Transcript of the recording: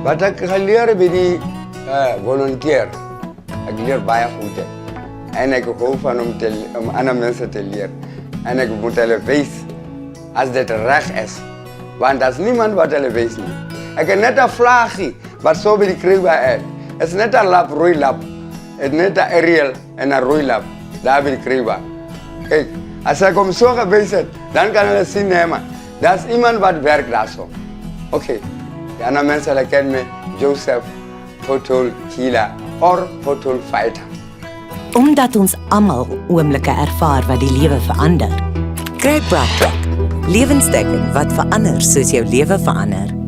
Wat ek geleer by die volunteer, ek leer baie goed. En ek hou van om ander mense te leer. En ek moet hulle wys as dit reg is. Want daar is niemand wat hulle wys nie. Ek het net 'n vlaggie wat so by die kruiwa is. Het is net 'n lap, rooi lap. Het is net 'n aerial en 'n rooi lap. Daar by die kruiwa. Kijk, as ek hom so gewys het, dan kan hulle sien, nee man, daar is iemand wat werk daar so. Oké, die ander mense hulle ken me, Joseph, Pothole Healer or Pothole Fighter. Omdat ons almal oomblikke ervaar wat die lewe verander. Kry BrackRock, lewenssteking wat verander soos jou lewe verander.